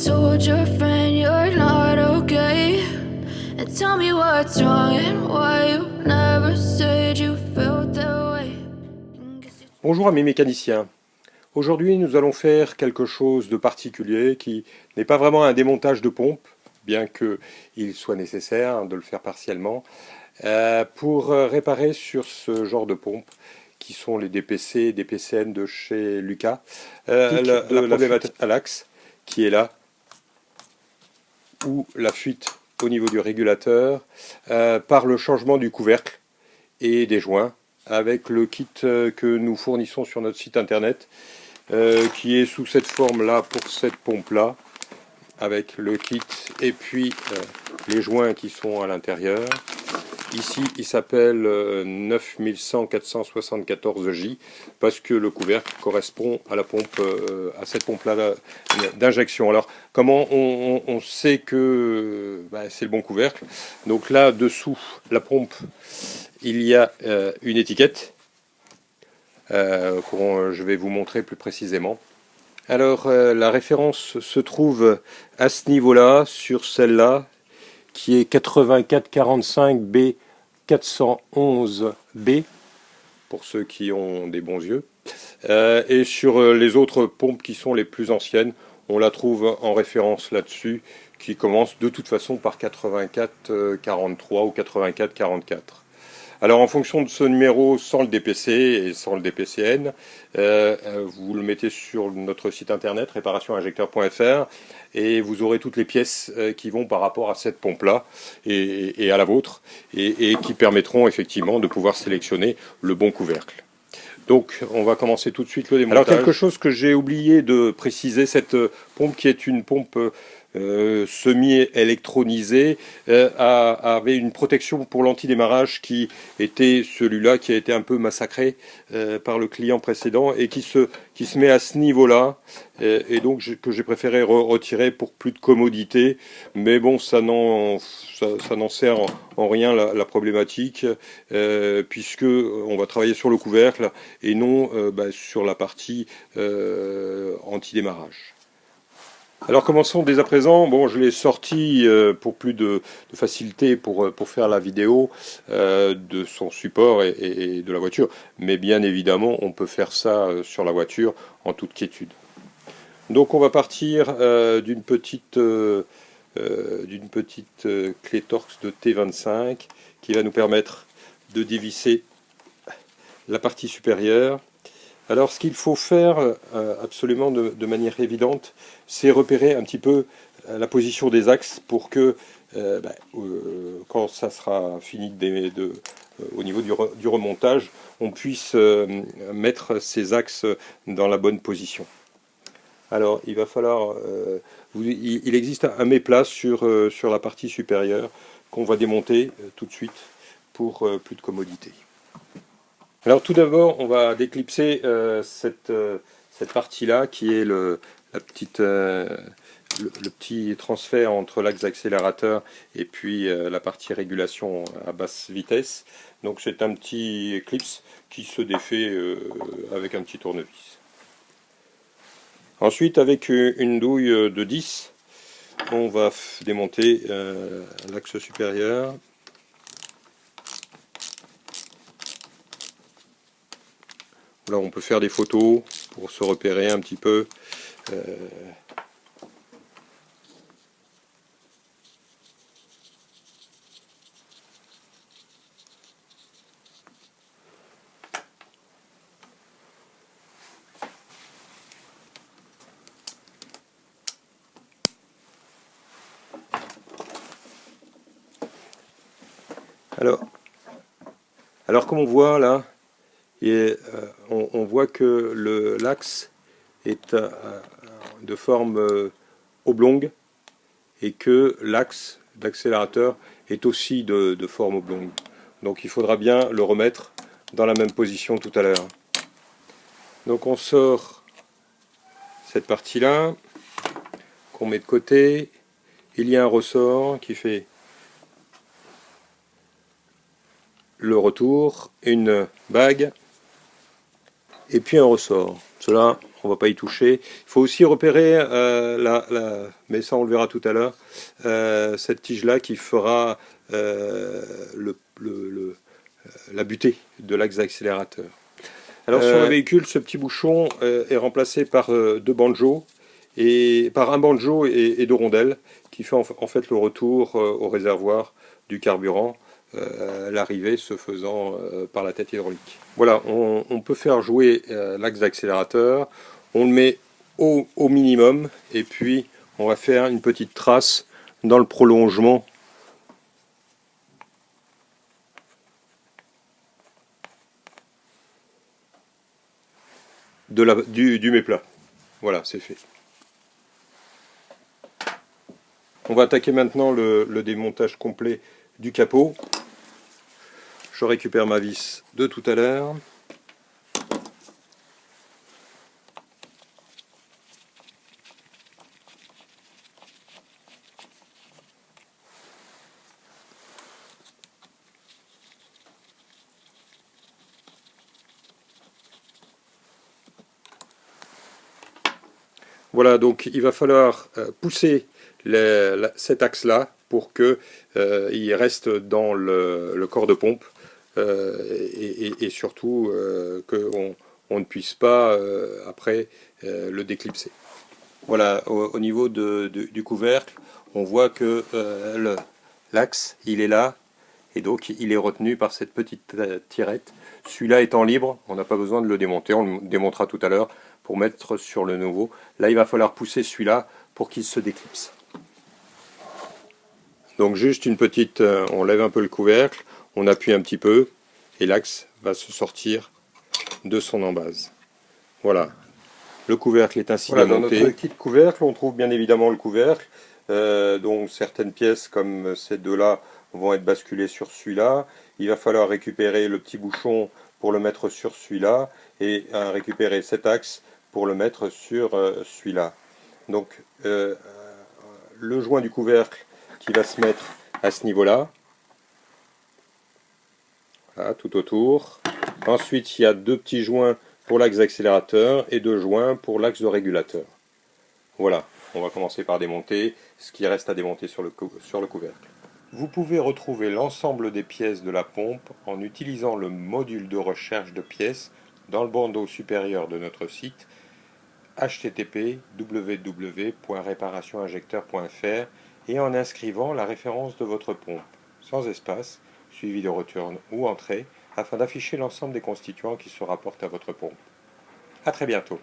told your friend you're not okay? And tell me what's wrong and why you never said you felt that way. Bonjour amis mécaniciens. Aujourd'hui nous allons faire quelque chose de particulier qui n'est pas vraiment un démontage de pompe, bien qu'il soit nécessaire de le faire partiellement, pour réparer sur ce genre de pompe qui sont les DPC et DPCN de chez Lucas, la problématique à l'axe qui est là, ou la fuite au niveau du régulateur par le changement du couvercle et des joints avec le kit que nous fournissons sur notre site internet qui est sous cette forme là pour cette pompe là avec le kit et puis les joints qui sont à l'intérieur. Ici il s'appelle 9100 474J parce que le couvercle correspond à la pompe, à cette pompe là d'injection. Alors comment on sait que c'est le bon couvercle? Donc là dessous la pompe il y a une étiquette que je vais vous montrer plus précisément. Alors la référence se trouve à ce niveau-là, sur celle-là, qui est 8445B 411B, pour ceux qui ont des bons yeux. Et sur les autres pompes qui sont les plus anciennes, on la trouve en référence là-dessus, qui commence de toute façon par 8443 ou 8444. Alors en fonction de ce numéro sans le DPC et sans le DPCN, vous le mettez sur notre site internet réparationinjecteur.fr et vous aurez toutes les pièces qui vont par rapport à cette pompe-là et à la vôtre et qui permettront effectivement de pouvoir sélectionner le bon couvercle. Donc on va commencer tout de suite le démontage. Alors quelque chose que j'ai oublié de préciser, cette pompe qui est une pompe semi-électronisée avait une protection pour l'antidémarrage qui était celui-là qui a été un peu massacré par le client précédent et qui se met à ce niveau-là et donc que j'ai préféré retirer pour plus de commodité, mais bon ça n'en sert en rien la problématique puisque on va travailler sur le couvercle et non sur la partie antidémarrage. Alors commençons dès à présent. Bon, je l'ai sorti pour plus de facilité pour faire la vidéo de son support et de la voiture. Mais bien évidemment, on peut faire ça sur la voiture en toute quiétude. Donc on va partir d'une petite clé Torx de T25 qui va nous permettre de dévisser la partie supérieure. Alors ce qu'il faut faire absolument de manière évidente, c'est repérer un petit peu la position des axes pour que quand ça sera fini au niveau du remontage, on puisse mettre ces axes dans la bonne position. Alors il va falloir, il existe un méplat sur la partie supérieure qu'on va démonter tout de suite pour plus de commodité. Alors tout d'abord, on va déclipser cette partie-là qui est le petit transfert entre l'axe d'accélérateur et puis la partie régulation à basse vitesse. Donc c'est un petit clips qui se défait avec un petit tournevis. Ensuite, avec une douille de 10, on va démonter l'axe supérieur. Là, on peut faire des photos pour se repérer un petit peu. Alors comme on voit là, on voit que l'axe est de forme oblongue et que l'axe d'accélérateur est aussi de forme oblongue. Donc il faudra bien le remettre dans la même position tout à l'heure. Donc on sort cette partie-là, qu'on met de côté. Il y a un ressort qui fait le retour, une bague et puis un ressort. Cela on va pas y toucher. Il faut aussi repérer, mais ça on le verra tout à l'heure, cette tige-là qui fera la butée de l'axe d'accélérateur. Alors sur le véhicule, ce petit bouchon est remplacé par deux banjos, et par un banjo et deux rondelles, qui fait en fait le retour au réservoir du carburant, l'arrivée se faisant par la tête hydraulique. Voilà, on peut faire jouer l'axe d'accélérateur, on le met au minimum, et puis on va faire une petite trace dans le prolongement du méplat. Voilà, c'est fait. On va attaquer maintenant le démontage complet du capot. Je récupère ma vis de tout à l'heure. Voilà, donc il va falloir pousser cet axe-là pour qu'il reste dans le corps de pompe et surtout qu'on ne puisse pas après le déclipser. Voilà, au niveau du couvercle, on voit que l'axe, il est là, et donc il est retenu par cette petite tirette. Celui-là étant libre, on n'a pas besoin de le démonter, on le démontera tout à l'heure pour mettre sur le nouveau. Là, il va falloir pousser celui-là pour qu'il se déclipse. Donc juste une petite, on lève un peu le couvercle, on appuie un petit peu, et l'axe va se sortir de son embase. Voilà, le couvercle est ainsi démonté. Dans notre kit couvercle, on trouve bien évidemment le couvercle, donc certaines pièces comme ces deux-là vont être basculées sur celui-là. Il va falloir récupérer le petit bouchon pour le mettre sur celui-là, et récupérer cet axe pour le mettre sur celui-là. Donc le joint du couvercle qui va se mettre à ce niveau-là, voilà, tout autour. Ensuite, il y a deux petits joints pour l'axe d'accélérateur et deux joints pour l'axe de régulateur. Voilà, on va commencer par démonter ce qui reste à démonter sur le couvercle. Vous pouvez retrouver l'ensemble des pièces de la pompe en utilisant le module de recherche de pièces dans le bandeau supérieur de notre site http://www.réparationinjecteur.fr et en inscrivant la référence de votre pompe, sans espace, suivi de return ou entrée, afin d'afficher l'ensemble des constituants qui se rapportent à votre pompe. A très bientôt.